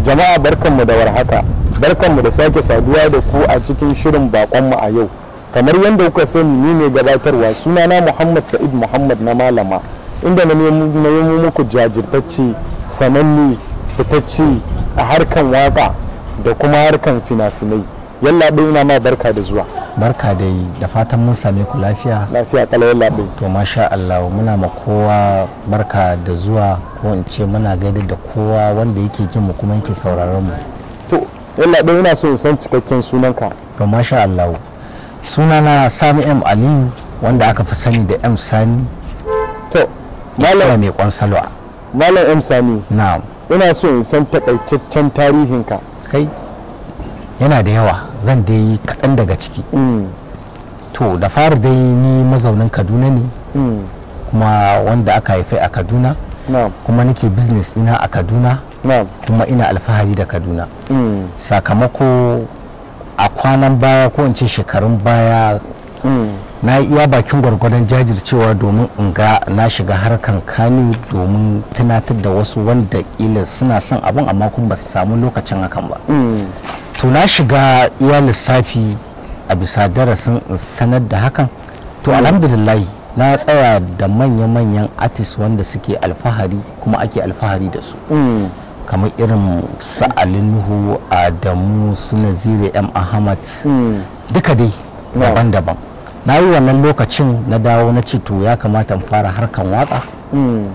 Jama'a barkanmu da warhaka, barkanmu da sake saduwa da ku a cikin shirin bakonmu a yau. Kamar yadda kuka sani ni ne gabatarwa, sunana Muhammad Sa'id Muhammad na Malama, inda na nemo muku jajirtacce, sananne, fitacce a harkan waka da kuma harkan fina-finai. Yalla bai ina ma barka da zuwa. Barka dai, da fatan mun same ku lafiya. Lafiya kalau yalla bai. To masha Allah, muna ma kowa barka da zuwa, ko in ce muna gaida da kowa wanda yake jin mu kuma yake sauraron mu. To yalla bai ina so in san cikakken sunanka. To masha Allah, sunana Sani M Aliyu, wanda aka fi sani da M Sani. To Malam mai kwansalwa. Malam M Sani. Na'am. Ina so in san takaitaccen tarihinka. Kai yana da yawa, zan dai kaɗan daga ciki. To da fara dai ni mazaunin Kaduna ne, kuma wanda aka haife a Kaduna, kuma nake business ina a Kaduna, kuma ina alfahari da Kaduna. Sakamako a kwanan baya, ko in ce shekarun baya, na yi iya bakin gwargwadon jajircewa domin in ga na shiga harkan Kano domin tunatar da wasu wanda kila suna son abin amma kuma ba su samu lokacin hakan ba. To na shiga iya lissafi a bisa darasin in sanar da hakan. To alhamdulillah na tsaya da manya-manyan artist wanda suke alfahari kuma ake alfahari da su, kamar irin su Ali Nuhu, Adamu, su Naziru M Ahmad, duka dai daban-daban. Na yi wannan lokacin na dawo na ce to ya kamata in fara harkan waka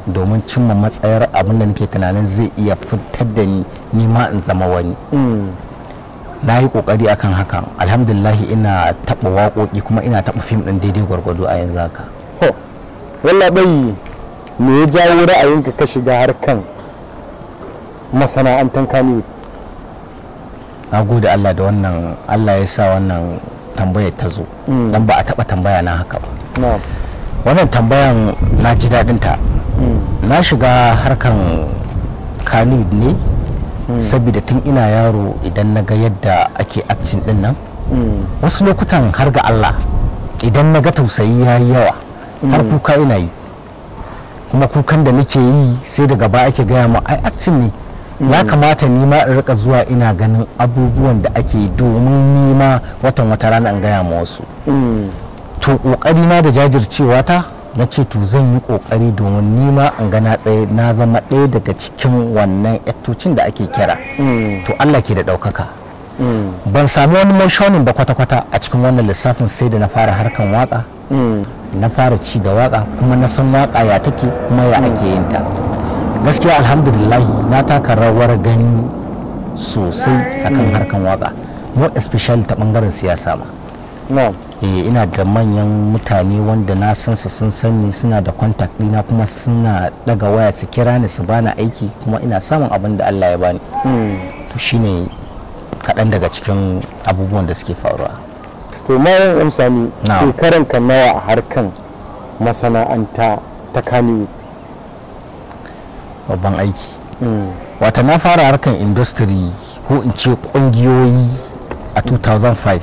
domin cimma matsayar abin da nake tunanin zai iya fitar da ni ma in zama wani. Na yi kokari akan hakan, alhamdulillah ina taɓa waƙoƙi kuma ina taɓa fim ɗin daidai gwargwado a yanzu haka. To walla bai me ya jawo ra'ayinka ka shiga harkan masana'antar Kano? Na gode Allah da wannan, Allah ya sa wannan tambayar ta zo, dan ba a taɓa tambaya na haka ba. Wannan tambayan na ji daɗin ta. Na shiga harkan Kano ne saboda tun ina yaro idan na ga yadda ake acting din nan, wasu lokutan har ga Allah idan na ga tausayi ya yi yawa har kuka ina yi, kuma kukan da nake yi sai daga baya ake gaya ma ai acting ne, ya kamata ni ma in rika zuwa ina ganin abubuwan da ake yi domin ni ma wata rana in gaya ma wasu. To kokari na da jajircewa ta, na ce to zan yi kokari domin nima in gana tsaye na zama ɗaya daga cikin wannan yaktocin da ake kira. To Allah ke da ɗaukaka. Ban sami wani motionin ba kwata-kwata a cikin wannan lissafin sai da na fara harkan waka, na fara ci da waka kuma na san waka ya take kuma ya ake yin ta. Gaskiya alhamdulillah na taka rawar gani sosai akan harkan waka, more especially ta bangaren siyasa ma. Ina da manyan mutane wanda na san su sun sani, suna da contact dina kuma suna daga waya su kira ni su bani aiki kuma ina samun abin da Allah ya bani. To shine kaɗan daga cikin abubuwan da suke faruwa. To Malam M Sani, shekaran ka nawa a harkan masana'anta ta Kano? Babban aiki. Wata na fara harkan industry ko in ce kungiyoyi a 2005.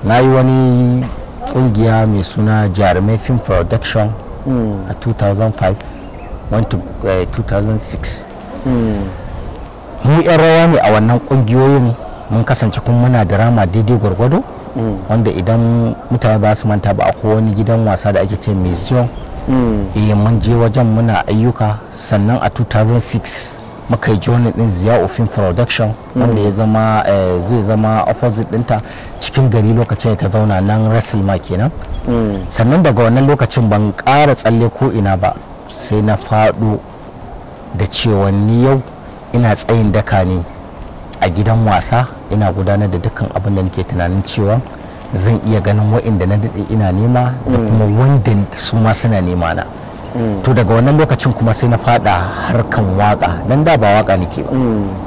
Na yi wani kungiya mai suna Jarumai Film Production a 2005 went to 2006. Mu yan rawa ne a wannan kungiyoyin, mun kasance kuma muna drama daidai gwargwado, wanda idan mutane ba su manta ba akwai wani gidan wasa da ake ce museum. Mun je wajen muna ayyuka, sannan a 2006 muka yi joinin din Ziya'u Film Production wanda ya zama zai zama opposite dinta cikin gari lokacin ta zauna nan Rasilma kenan. Sannan daga wannan lokacin ban ƙara tsalle ko ina ba, sai na faɗo da cewa ni yau ina tsayin daka ne a gidan wasa, ina gudanar da dukkan abin da nake tunanin cewa zan iya ganin wa'inda na daɗe ina nema da kuma wanda su ma suna nema na. To daga wannan lokacin kuma sai na fada harkan waka, dan da ba waka nake ba,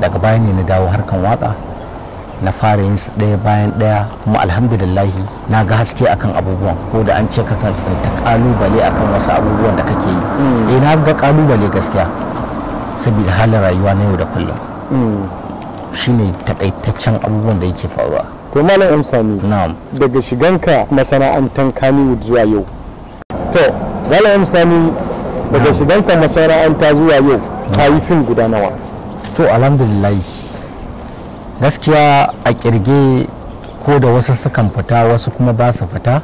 daga baya ne na dawo harkan waka, na fara yin su ɗaya bayan ɗaya, kuma alhamdulillahi na ga haske akan abubuwan, ko da an ce ka kan tsinta kalubale akan wasu abubuwan da kake yi, na ga kalubale gaskiya saboda halin rayuwa na yau da kullum. Shine takaitaccen abubuwan da yake faruwa. To Malam M Sani, daga shiganka masana'antar Kano zuwa yau, to Malam M Sani, daga shiganka masana'anta zuwa yau ka yi fim guda nawa? to alhamdulillah gaskiya a kirge ko da wasu sukan fita wasu kuma ba su fita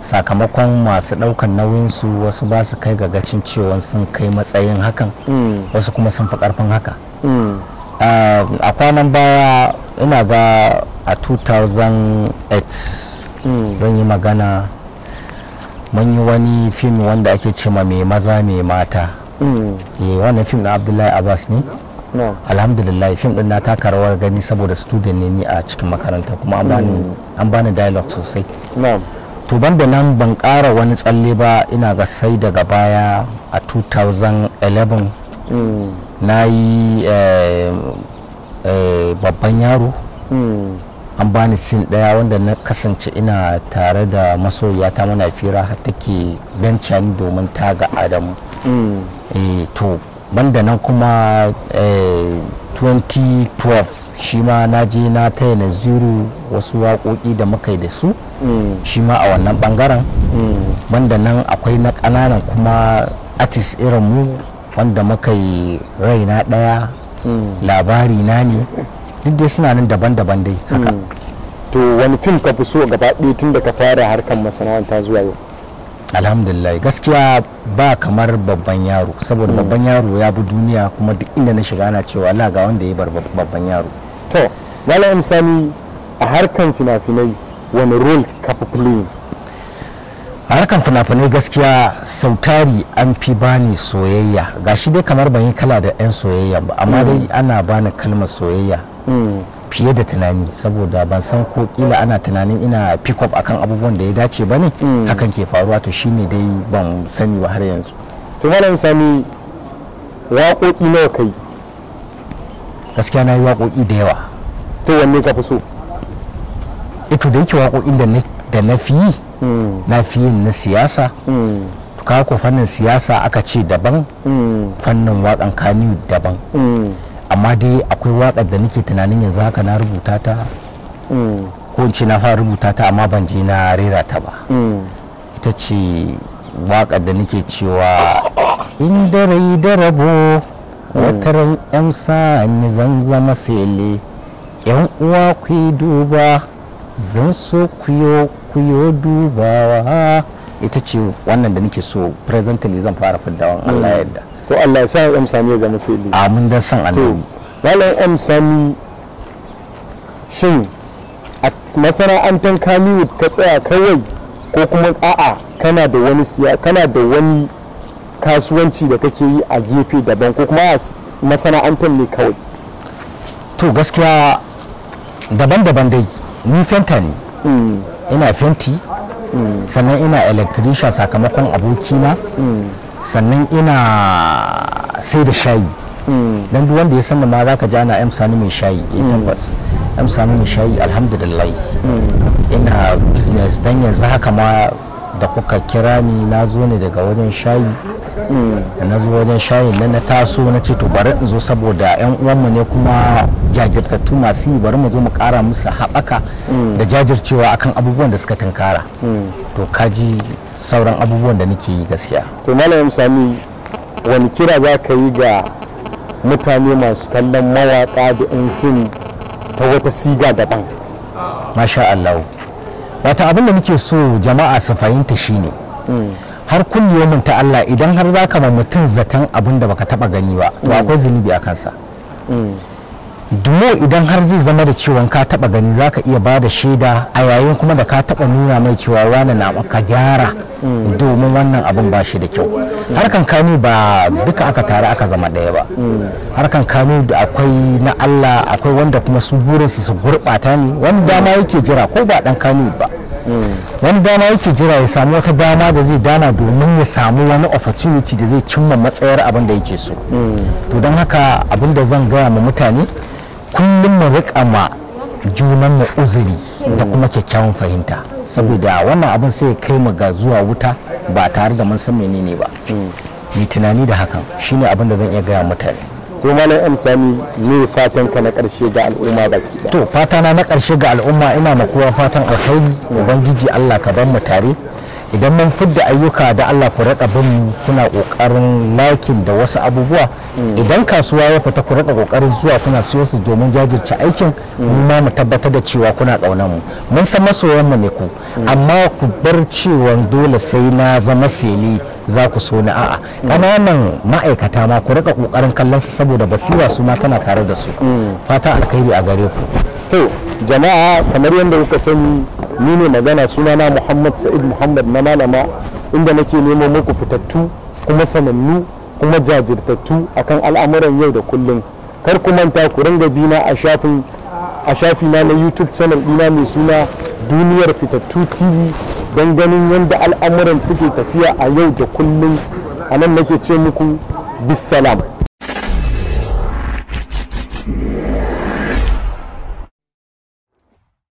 sakamakon masu daukan nauyinsu wasu ba su kai ga gacin cewa sun kai matsayin hakan wasu kuma sun fi karfin haka a kwanan baya ina ga a 2008 don yi magana mun yi wani fim wanda ake cema mai maza mai mata wannan fim na Abdullahi Abbas ne alhamdulillah fim din na taka rawar gani saboda student ne ni a cikin makaranta kuma an bani dialogue sosai to banda nan ban ƙara wani tsalle ba ina ga sai daga baya a 2011 na yi babban yaro an bani sin daya wanda na kasance ina tare da masoyiyata muna fira har take benca ni domin taga Adamu to banda nan kuma 2012 shi ma na je na taya Naziru wasu waƙoƙi da muka yi da su shi ma a wannan bangaren banda nan akwai na ƙananan kuma artist irin mu wanda muka yi raina ɗaya labari na ne duk dai suna nan daban-daban dai haka. To wani fim ka fi so gaba ɗaya tun da ka fara harkar masana'anta zuwa yau? Alhamdulillah gaskiya ba kamar babban yaro saboda babban yaro ya bi duniya kuma duk inda na shiga ana cewa la ga wanda ya bar babban yaro. To Malam Sani a harkar fina-finai wani role ka fi playing? A harkar fina-finai gaskiya sautari an fi bani soyayya gashi dai kamar ban yi kala da 'yan soyayya ba amma dai ana bani kalmar soyayya fiye da tunani saboda ban san ko kila ana tunanin ina pick up akan abubuwan da ya dace ba ne hakan ke faruwa to shine dai ban sani ba har yanzu. To Malam Sani waƙoƙi nawa kai? Gaskiya na yi waƙoƙi da yawa. To wanne ka fi so? Ito da yake waƙoƙin da na fi yi na fi yin na siyasa ka ko fannin siyasa aka ce daban fannin waƙan kaniyu daban amma dai akwai waƙar da nake tunanin yanzu haka na rubuta ta ko in ce na fara rubuta ta amma ban je na rera ta ba ita ce waƙar da nake cewa in da rai da rabo wataran yan sa'ani zan zama sele yan uwa ku duba zan so kuyo dubawa ita ce wannan da nake so presently zan fara fiddawan Allah yadda to Allah ya sa ya Sani ya zama sai amin dan san annabi. Malam Sani shin a masana'antar Kannywood ka tsaya kawai ko kuma a'a kana da wani kasuwanci da kake yi a gefe daban ko kuma masana'antar ne kawai? To gaskiya daban-daban dai ni fenta ne ina fenti sannan ina electrician sakamakon abokina sannan ina sai da shayi don duk wanda ya san ma za ka ji ana Sani mai shayi tabbas Sani mai shayi alhamdulillah ina business don yanzu haka ma da kuka kira ni na zo ne daga wajen shayi da na zo wajen shayin nan na taso na ce to bari in zo saboda yan uwanmu ne kuma jajirtattu masu yi bari mu zo mu kara musu haɓaka da jajircewa akan abubuwan da suka tunkara to kaji sauran abubuwan da nake yi gaskiya. To Malam Sani wani kira za ka yi ga mutane masu kallon mawaka da yan fim ta wata siga daban? Masha Allah wata abin da nake so jama'a su fahimta shine har kulliyomin ta Allah idan har za ka ma mutum zaton abin da baka taba gani ba to akwai zunubi a kansa. Dumo idan har zai zama da cewa ka taba gani za ka iya ba da shaida a yayin kuma da ka taba nuna mai cewa wani na ka gyara domin wannan abin ba shi da kyau. Harkan kanu ba duka aka tare aka zama ɗaya ba. Harkan kanu da akwai na Allah akwai wanda kuma su burinsu su gurɓata ne wani dama yake jira ko ba ɗan kanu ba. Wani dama yake jira ya samu wata dama da zai dana domin ya samu wani opportunity da zai cimma matsayar abin da yake so. To don haka abin da zan gaya ma mutane kullum mu riƙa ma junan mu uzuri da kuma kyakkyawan fahimta saboda wannan abin sai kai mu ga zuwa wuta ba tare da mun san menene ba. Ni tunani da hakan shine abin da zan iya gaya mutane. To Malam Sani ne fatan ka na ƙarshe ga al'umma baki ɗaya? To fatana na ƙarshe ga al'umma ina ma kowa fatan alkhairi ubangiji Allah ka bar mu tare idan mun fidda ayyuka da Allah ku raka bin kuna kokarin lakin da wasu abubuwa idan kasuwa ya fita ku raka kokarin zuwa kuna siyo su domin jajirce aikin ma mu tabbatar da cewa kuna kaunar mu mun san masoyan mu ne ku amma ku bar cewa dole sai na zama seli za ku so ni a'a ƙananan ma'aikata ma ku raka kokarin kallon su saboda basira su ma tana tare da su fata alkhairi a gare ku. To jama'a kamar yadda kuka sani ni ne magana sunana Muhammad Sa'id Muhammad na Malama, inda nake nemo muku fitattu kuma sanannu kuma jajirtattu akan al'amuran yau da kullum. Kar ku manta ku ringa bina a shafina na YouTube channel ɗina mai suna Duniyar Fitattu TV don ganin yadda al'amuran suke tafiya a yau da kullum. A nan nake ce muku bisalam.